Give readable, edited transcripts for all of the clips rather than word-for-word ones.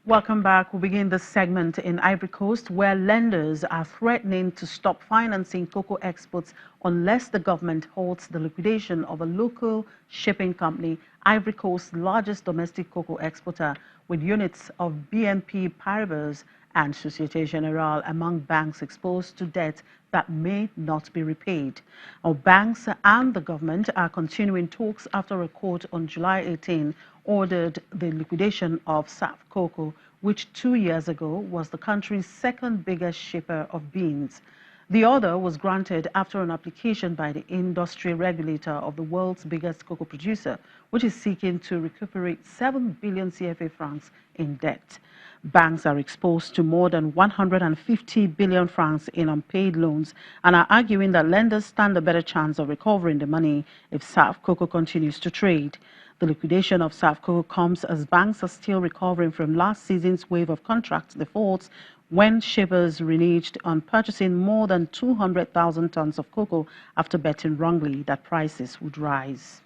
Welcome back. We begin this segment in Ivory Coast, where lenders are threatening to stop financing cocoa exports unless the government halts the liquidation of a local shipping company, Ivory Coast's largest domestic cocoa exporter, with units of BNP Paribas and Societe Generale among banks exposed to debt that may not be repaid. Our banks and the government are continuing talks after a court on July 18 ordered the liquidation of SAF Cocoa, which 2 years ago was the country's second biggest shipper of beans. The order was granted after an application by the industry regulator of the world's biggest cocoa producer, which is seeking to recuperate 7 billion CFA francs in debt. Banks are exposed to more than 150 billion francs in unpaid loans and are arguing that lenders stand a better chance of recovering the money if SAF Cocoa continues to trade. The liquidation of SAF Cocoa comes as banks are still recovering from last season's wave of contract defaults when shippers reneged on purchasing more than 200,000 tons of cocoa after betting wrongly that prices would rise.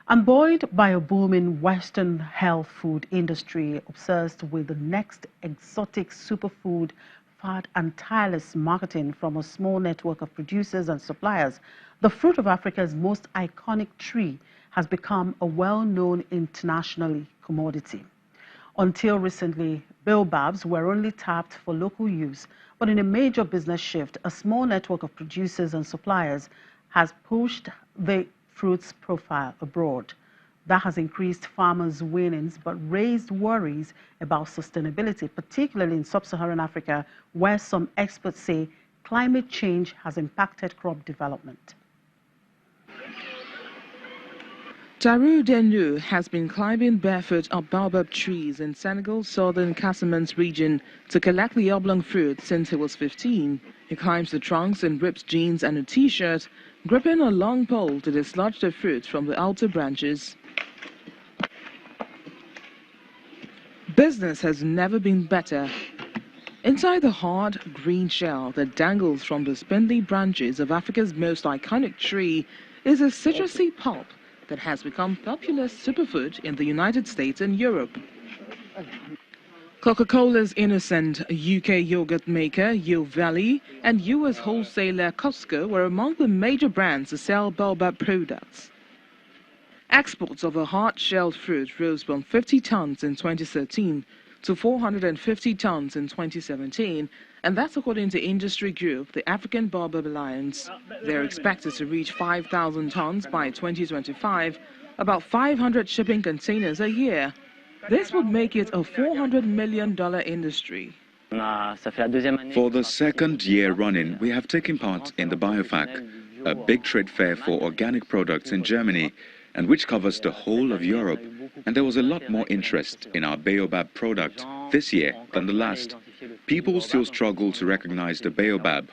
And buoyed by a booming Western health food industry obsessed with the next exotic superfood fad and tireless marketing from a small network of producers and suppliers, the fruit of Africa's most iconic tree has become a well-known internationally commodity. Until recently, Baobabs were only tapped for local use, but in a major business shift, a small network of producers and suppliers has pushed the fruit's profile abroad. That has increased farmers' winnings but raised worries about sustainability, particularly in sub-Saharan Africa, where some experts say climate change has impacted crop development. Tarou Denu has been climbing barefoot up baobab trees in Senegal's southern Casamance region to collect the oblong fruit since he was 15. He climbs the trunks in ripped jeans and a t-shirt, gripping a long pole to dislodge the fruit from the outer branches. Business has never been better. Inside the hard, green shell that dangles from the spindly branches of Africa's most iconic tree is a citrusy pulp that has become popular superfood in the United States and Europe. Coca-Cola's innocent UK yogurt maker, Yo Valley, and US wholesaler Costco were among the major brands to sell baobab products. Exports of a hard-shelled fruit rose from 50 tons in 2013 to 450 tons in 2017, and that's according to industry group, the African Baobab Alliance. They're expected to reach 5,000 tons by 2025, about 500 shipping containers a year. This would make it a $400 million industry. For the second year running, we have taken part in the Biofac, a big trade fair for organic products in Germany, and which covers the whole of Europe. And there was a lot more interest in our baobab product this year than the last. People still struggle to recognize the baobab.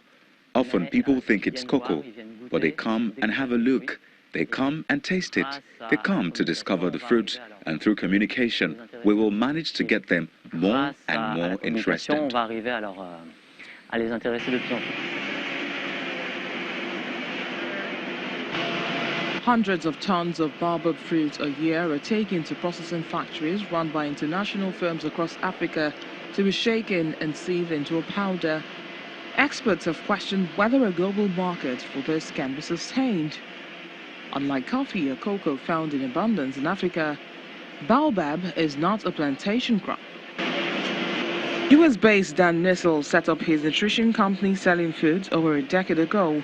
Often people think it's cocoa, but they come and have a look. They come and taste it. They come to discover the fruit, and through communication, we will manage to get them more and more interested. Hundreds of tons of baobab fruit a year are taken to processing factories run by international firms across Africa to be shaken and sieved into a powder. Experts have questioned whether a global market for this can be sustained. Unlike coffee or cocoa found in abundance in Africa, baobab is not a plantation crop. US-based Dan Nissel set up his nutrition company selling food over a decade ago.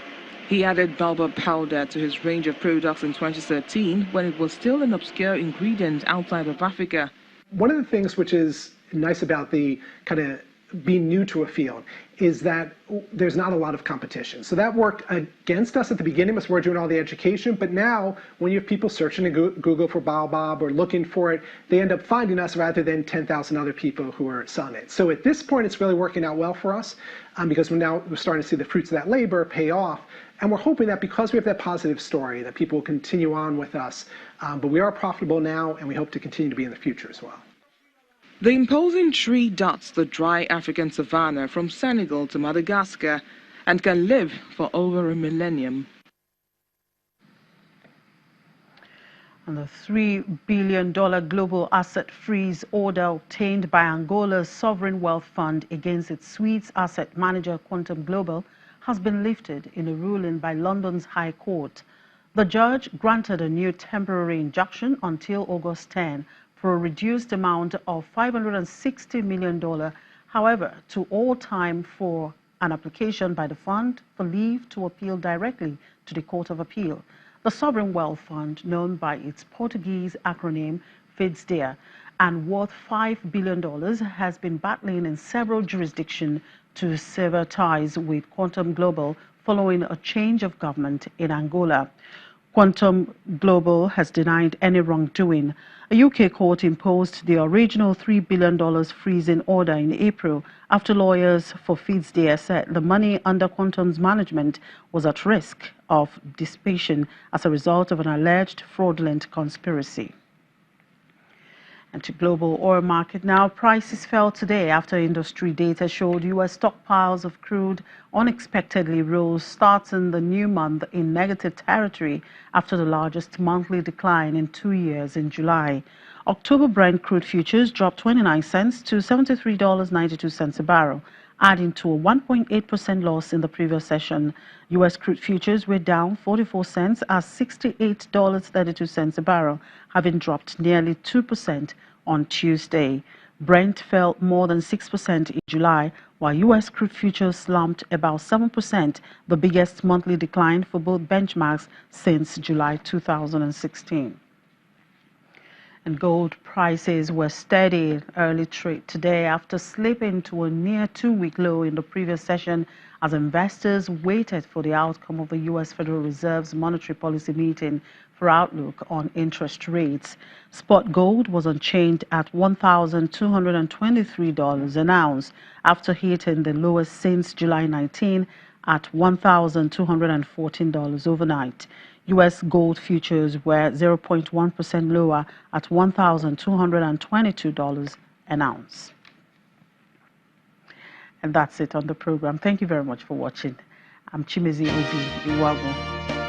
He added baobab powder to his range of products in 2013 when it was still an obscure ingredient outside of Africa. One of the things which is nice about the kind of being new to a field is that there's not a lot of competition. So that worked against us at the beginning as we're doing all the education, but now when you have people searching in Google for baobab or looking for it, they end up finding us rather than 10,000 other people who are selling it. So at this point, it's really working out well for us because we're starting to see the fruits of that labor pay off. And we're hoping that because we have that positive story, that people will continue on with us. But we are profitable now, and we hope to continue to be in the future as well. The imposing tree dots the dry African savanna from Senegal to Madagascar and can live for over a millennium. And the $3 billion global asset freeze order obtained by Angola's sovereign wealth fund against its Swiss asset manager Quantum Global has been lifted in a ruling by London's High Court. The judge granted a new temporary injunction until August 10 for a reduced amount of $560 million, however, to all time for an application by the fund for leave to appeal directly to the Court of Appeal. The Sovereign Wealth Fund, known by its Portuguese acronym FIDSDEA, and worth $5 billion, has been battling in several jurisdictions to sever ties with Quantum Global following a change of government in Angola. Quantum Global has denied any wrongdoing. A UK court imposed the original $3 billion freezing order in April after lawyers for FIDSDEA said the money under Quantum's management was at risk of dissipation as a result of an alleged fraudulent conspiracy. And to global oil market now, prices fell today after industry data showed U.S. stockpiles of crude unexpectedly rose, starting the new month in negative territory after the largest monthly decline in 2 years in July. October Brent crude futures dropped 29 cents to $73.92 a barrel, adding to a 1.8% loss in the previous session. U.S. crude futures were down 44 cents at $68.32 a barrel, having dropped nearly 2% on Tuesday. Brent fell more than 6% in July, while U.S. crude futures slumped about 7%, the biggest monthly decline for both benchmarks since July 2016. And gold prices were steady early trade today after slipping to a near two-week low in the previous session as investors waited for the outcome of the U.S. Federal Reserve's monetary policy meeting for outlook on interest rates. Spot gold was unchanged at $1,223 an ounce after hitting the lowest since July 19 at $1,214 overnight. U.S. gold futures were 0.1% lower at $1,222 an ounce. And that's it on the program. Thank you very much for watching. I'm Chimezi Obi Iwago.